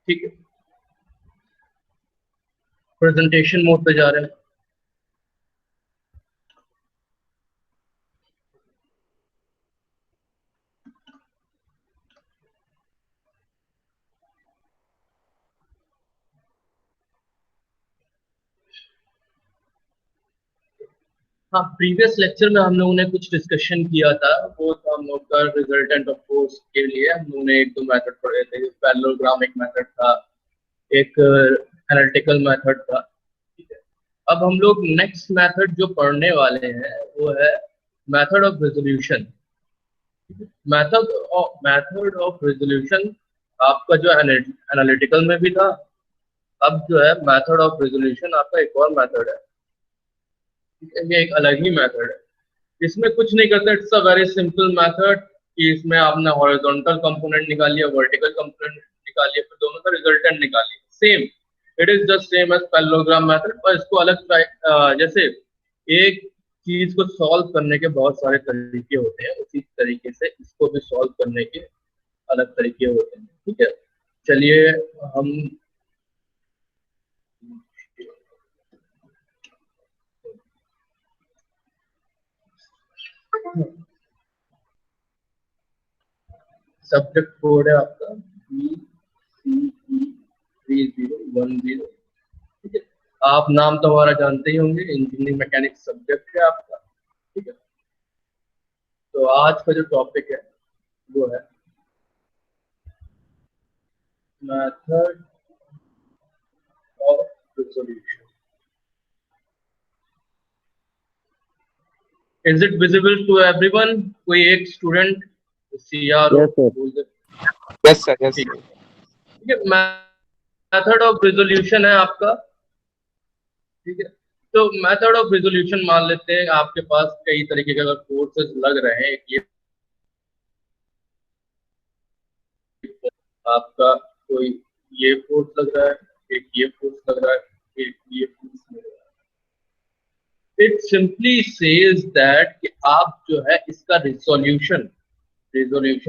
ठीक है, presentation mode पे जा रहे हैं। हाँ, प्रीवियस लेक्चर में हम लोगों ने कुछ डिस्कशन किया था, वो था हम लोग का रिजल्टेंट ऑफ फोर्स के लिए हम लोगों ने एक दो मेथड पढ़े थे। पैरेललोग्राम एक मेथड था, एक एनालिटिकल मेथड था। ठीक है, अब हम लोग नेक्स्ट मेथड जो पढ़ने वाले हैं वो है method of resolution. Method of resolution आपका जो एनालिटिकल में भी था, अब जो है मेथड ऑफ रेजोल्यूशन आपका एक और मेथड है। ठीक है, ये एक अलग ही मेथड है। इसमें कुछ नहीं करते, it's a very simple method कि इसमें आपने हॉरिजॉन्टल कंपोनेंट निकाल लिया, वर्टिकल कंपोनेंट निकाल लिया, फिर दोनों का रिजल्टेंट निकाल लिया। Same, it is just same as parallelogram method, पर इसको अलग जैसे एक चीज को सॉल्व करने के बहुत सारे तरीके होते हैं, उसी तरीके से इसको भी सॉल्व करने के अलग तरीके होते हैं। ठीक है, चलिए हम सब्जेक्ट कोड है आपका BCE3010। ठीक है, आप नाम तो हमारा जानते ही होंगे, इंजीनियरिंग मैकेनिक्स सब्जेक्ट है आपका। ठीक है, तो आज का जो टॉपिक है वो है method of resolution. Is it visible to everyone? कोई एक स्टूडेंट CRO यस सर। बोल दे। यस सर, यस ठीक सर। है, ठीक है, मेथड ऑफ रिजोल्यूशन है आपका। ठीक है, तो मेथड ऑफ रिजोल्यूशन मान लेते हैं आपके पास कई तरीके के अगर कोर्सेज लग रहे हैं। ये आपका कोई ये फोर्स लग रहा है, एक ये फोर्स लग रहा है, एक ये फोर्स लग रहा है। इट सिंपली सेज दैट कि आप जो है इसका रिजोल्यूशन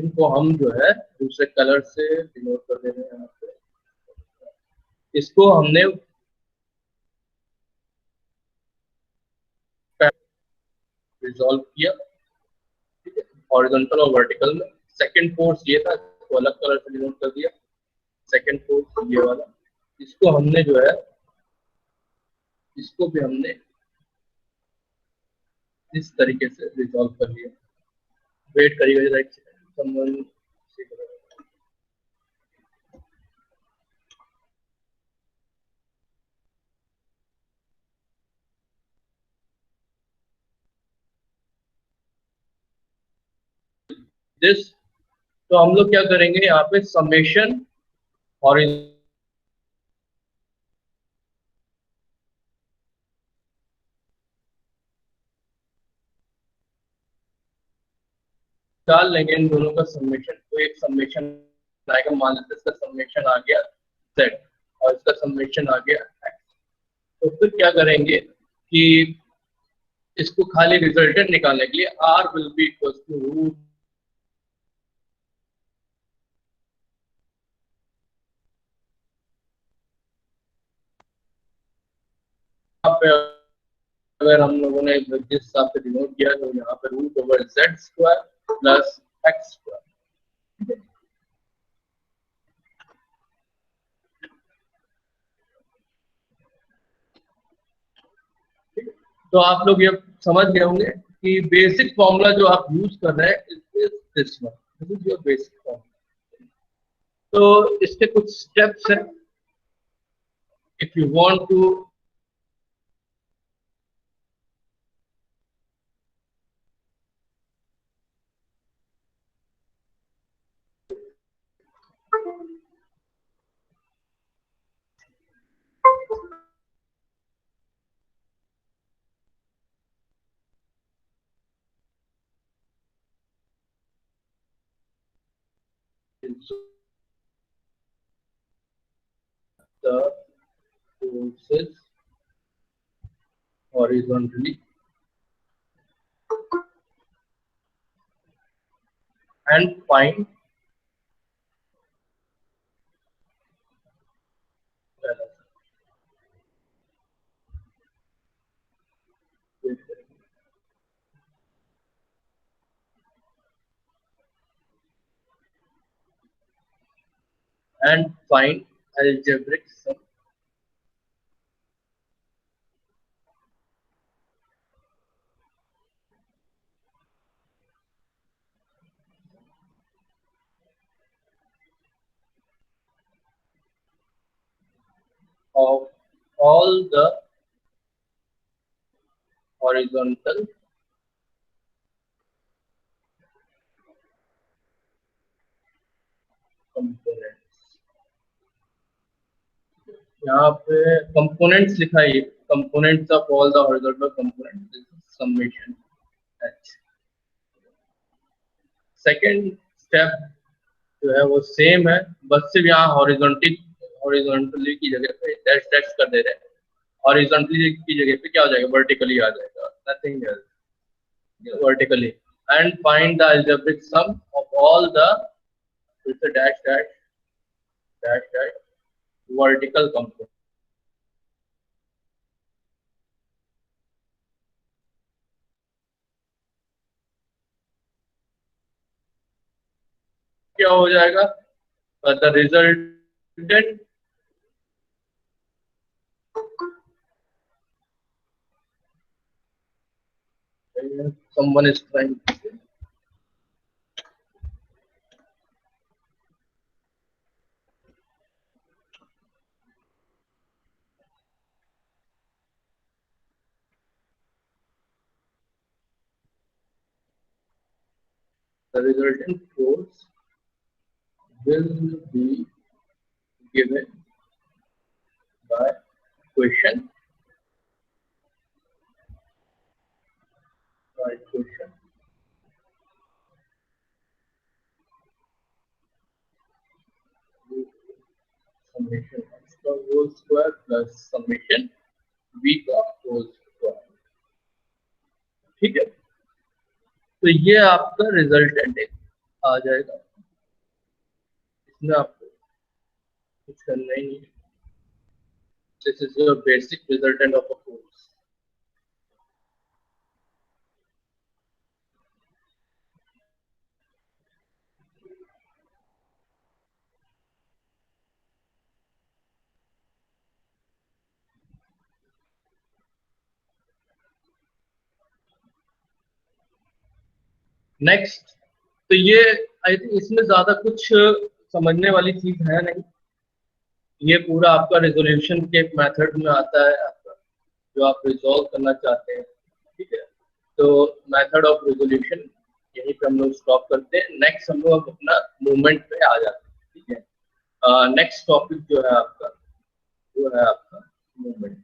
को हम जो है दूसरे कलर से डिनोट कर दे रहे हैं। यहाँ पे इसको हमने रिजॉल्व किया। ठीक है, हॉरिजॉन्टल और वर्टिकल में। सेकंड फोर्स ये था, इसको अलग कलर से डिनोट कर दिया। सेकंड फोर्स ये वाला, इसको हमने जो है इसको भी हमने इस तरीके से रिजॉल्व कर लिया। वेट करिएगा जरा एक सेकंड। दिस, तो हम लोग क्या करेंगे यहाँ पे समेशन हॉरिजॉन्टल डाल लेंगे, इन दोनों का समेशन। तो एक समेशन आएगा, मान लेते इसका समेशन आ गया z और इसका समेशन आ गया x। तो फिर क्या करेंगे कि इसको खाली रिजल्टेंट निकालने के लिए r will be equal to root पे, अगर हम लोगों ने जिस हिसाब से डिनोट किया तो यहाँ पे root over z square plus x square. तो आप लोग ये समझ गए होंगे कि बेसिक फॉर्मूला जो आप यूज कर रहे हैं this one, this is your basic formula. तो इसके कुछ स्टेप्स हैं। If you want to the forces horizontally and find and find algebraic sum of all the horizontal components. यहाँ पे components लिखा है, components of all the horizontal components is summation h. Second step जो है वो same है, बस सिर्फ यहाँ हॉरिजॉन्टली की जगह पे डैश डैश कर दे रहे हैं. हॉरिजॉन्टली की जगह पे क्या हो जाएगा, वर्टिकली आ जाएगा, nothing else, vertically. And find the algebraic sum of all the, फिर से dash dash dash dash vertical component. क्या हो जाएगा, the resultant someone is trying to say. The resultant force will be given by question by question summation x का whole square plus summation v का whole square. ठीक है, तो ये आपका रिजल्टेंट आ जाएगा, इसमें आपको कुछ करना ही नहीं. This is your basic resultant of a force. Next, तो ये आई थिंक इसमें ज्यादा कुछ समझने वाली चीज है नहीं. ये पूरा आपका रेजोल्यूशन के मेथड में आता है आपका, जो आप रिजॉल्व करना चाहते हैं. ठीक है, तो मेथड ऑफ रेजोल्यूशन यहीं पे हम लोग स्टॉप करते हैं. नेक्स्ट हम लोग अपना मूवमेंट पे आ जाते हैं. ठीक है, नेक्स्ट टॉपिक जो है आपका वो है आपका मूवमेंट.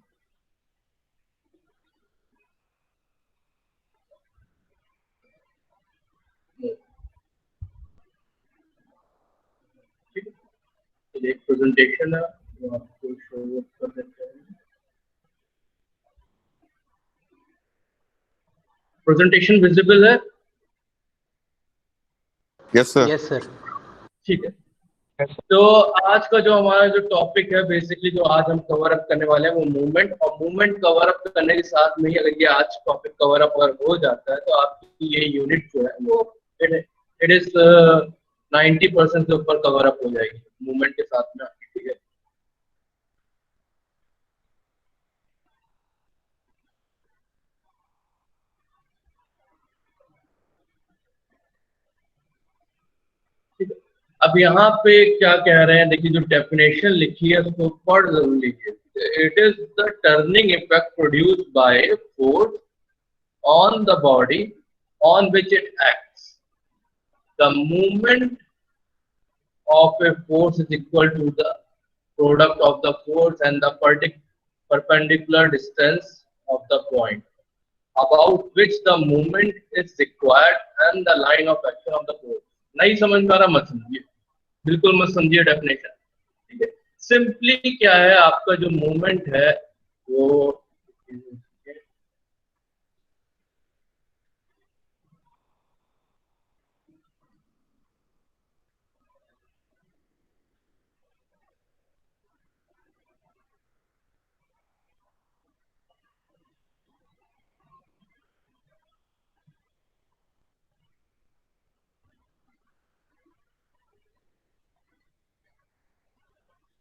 ठीक है, तो एक प्रेजेंटेशन है जो आपको शो कर देते हैं. प्रेजेंटेशन विजिबल है? Yes sir. Yes sir. ठीक है, तो आज का जो हमारा जो टॉपिक है, बेसिकली जो आज हम कवर अप करने वाले हैं वो मूवमेंट. और मूवमेंट कवर अप करने के साथ में ही अगर ये आज टॉपिक कवर अप अगर हो जाता है तो आपकी ये यूनिट जो है वो इट इज 90% के ऊपर कवर अप हो जाएगी मूवमेंट के साथ में आपकी. ठीक है, ठीक है. अब यहाँ पे क्या कह रहे हैं, देखिए जो डेफिनेशन लिखी है उसको पढ़ जरूर लीजिए. It is the turning effect produced by force on the body on which it acts. The movement of a force is equal to the product of the force and the perpendicular distance of the point about which the movement is required and the line of action of the force. नहीं समझ में आ रहा मत समझिए, बिल्कुल मत समझिए definition. ठीक है, सिंपली क्या है आपका जो मूवमेंट है वो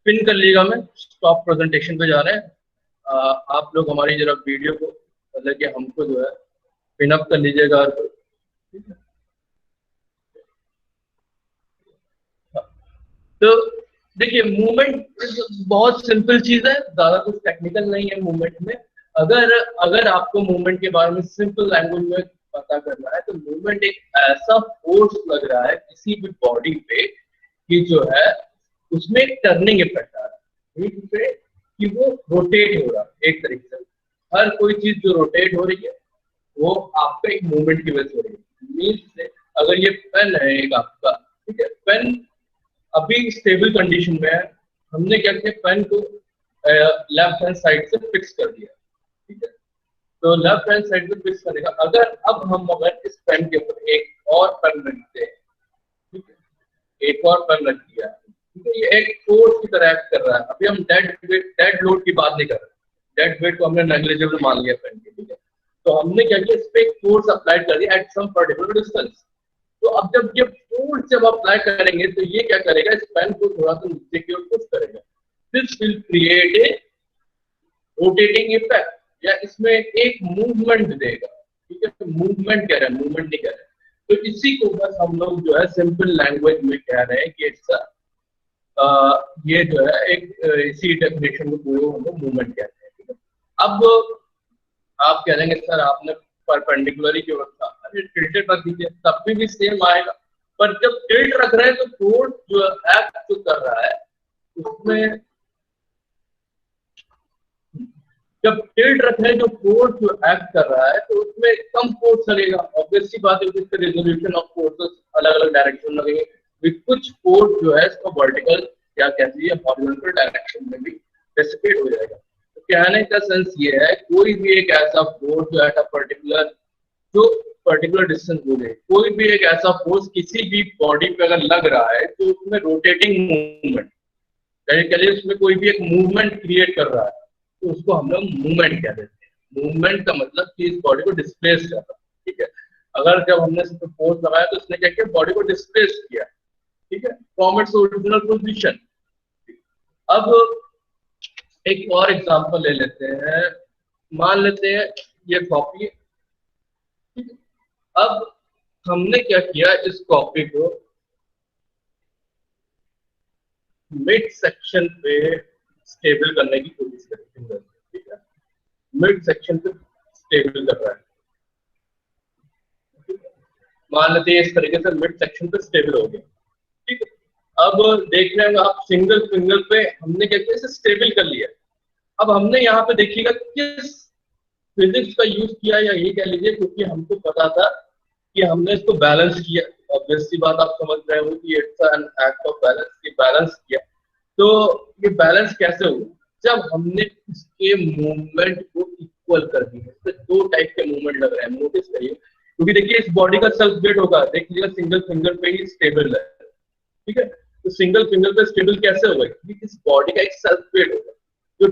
पिन कर लीजिएगा, मैं स्टॉप प्रेजेंटेशन पे जा रहे हैं। आप लोग हमारी जरा वीडियो को मतलब कि हमको जो है पिन अप कर लीजिएगा। ठीक है, तो देखिए मूवमेंट बहुत सिंपल चीज है, ज्यादा कुछ टेक्निकल नहीं है मूवमेंट में। अगर अगर आपको मूवमेंट के बारे में सिंपल लैंग्वेज में पता करना है तो मूवमेंट एक ऐसा फोर्स लग रहा है किसी भी बॉडी पे कि जो है उसमें एक टर्निंग इफेक्ट आ रहा है पे कि वो रोटेट हो रहा है एक तरीके से। हर कोई चीज जो रोटेट हो रही है वो आपका एक मूवमेंट की वजह से हो रही है। मीन्स से अगर ये पेन है एक आपका, ठीक है, पेन अभी स्टेबल कंडीशन में है, हमने क्या किया पेन को लेफ्ट हैंड साइड से फिक्स कर दिया, ठीक है। तो लेफ्ट हैंड साइड से फिक्स करने का अगर अब हम अगर इस पेन के ऊपर एक और पेन रखते हैं, ठीक है, एक और पेन रख दिया, ठीक है, ये एक फोर्स की तरह एक्ट कर रहा है। अभी हम डेड लोड की बात नहीं कर रहे, डेड वेट को हमने नेग्लिजिबल मान लिया पेन के, ठीक है। तो हमने क्या किया इस पे एक फोर्स अप्लाई कर दिया एट सम पर्टिकुलर डिस्टेंस। तो अब जब ये फोर्स जब अप्लाई करेंगे तो ये क्या करेगा इस पेन को थोड़ा सा नीचे की ओर पुश करेगा। This will create a rotating effect या इसमें एक मूवमेंट देगा, ठीक है। मूवमेंट कह रहे हैं, मूवमेंट नहीं कह रहे हैं। तो इसी को बस हम लोग जो है सिंपल लैंग्वेज में कह रहे हैं कि इट्स ये जो है एक इसी डेफिनेशन को पूरे हम लोग मूवमेंट कहते हैं, ठीक है। अब आप कह रहे हैं सर आपने परपेंडिकुलर ही क्यों रखा, अरे टिल्टेड रख दीजिए तब भी सेम आएगा। पर जब टिल्ट रख रहे हैं तो फोर्स जो एक्ट जो कर रहा है उसमें, जब टिल्ट रख रहे हैं जो फोर्स जो एक्ट कर रहा है तो उसमें कम फोर्स लगेगा। ऑब्वियसली बात है इसका रिजोल्यूशन ऑफ फोर्सेस अलग अलग डायरेक्शन में लगेंगे। कुछ फोर्स जो है इसको वर्टिकल या कह लीजिए हॉरिजॉन्टल डायरेक्शन में भी डिसिपेट हो जाएगा। तो कहने का सेंस ये है कोई भी एक ऐसा फोर्स जो एट अ पर्टिकुलर डिस्टेंस हो जाए, कोई भी एक ऐसा फोर्स किसी भी बॉडी पे अगर लग रहा है तो उसमें रोटेटिंग मूवमेंट कह उसमें कोई भी एक मूवमेंट क्रिएट कर रहा है तो उसको हम लोग मूवमेंट कह देते हैं। मूवमेंट का मतलब कि इस बॉडी को डिस्प्लेस कर रहा है, ठीक है। अगर जब हमने इस पर फोर्स लगाया तो उसने क्या किया बॉडी को डिस्प्लेस किया, ठीक है, फ्रॉम इट्स ओरिजिनल पोजीशन। अब एक और एग्जांपल ले लेते हैं, मान लेते हैं ये कॉपी है, ठीक है। अब हमने क्या किया इस कॉपी को मिड सेक्शन पे स्टेबल करने की कोशिश करें, ठीक है। मिड सेक्शन पे स्टेबल कर रहा है, मान लेते हैं इस तरीके से मिड सेक्शन पे स्टेबल हो गया, ठीक है। अब देख रहे हैं आप सिंगल फिंगर पे हमने क्या किया इसे स्टेबल कर लिया। अब हमने यहाँ पे देखिएगा किस फिजिक्स का यूज किया या ये कह लीजिए क्योंकि हमको पता था कि हमने इसको बैलेंस किया। ऑब्वियसली बात आप समझ रहे हो कि it's an act of balance, ये बैलेंस किया। तो ये बैलेंस कैसे हुआ जब हमने इसके मूवमेंट को इक्वल कर दिया। तो दो टाइप के मूवमेंट लग रहे हैं, नोटिस करिए, क्योंकि देखिए इस बॉडी का सेल्फ वेट होगा, देख लीजिए सिंगल फिंगर पे ही स्टेबल है, ठीक है। तो सिंगल फिंगर पे स्टेबल कैसे होगा क्योंकि इस बॉडी का एक सेल्फ वेट होगा जो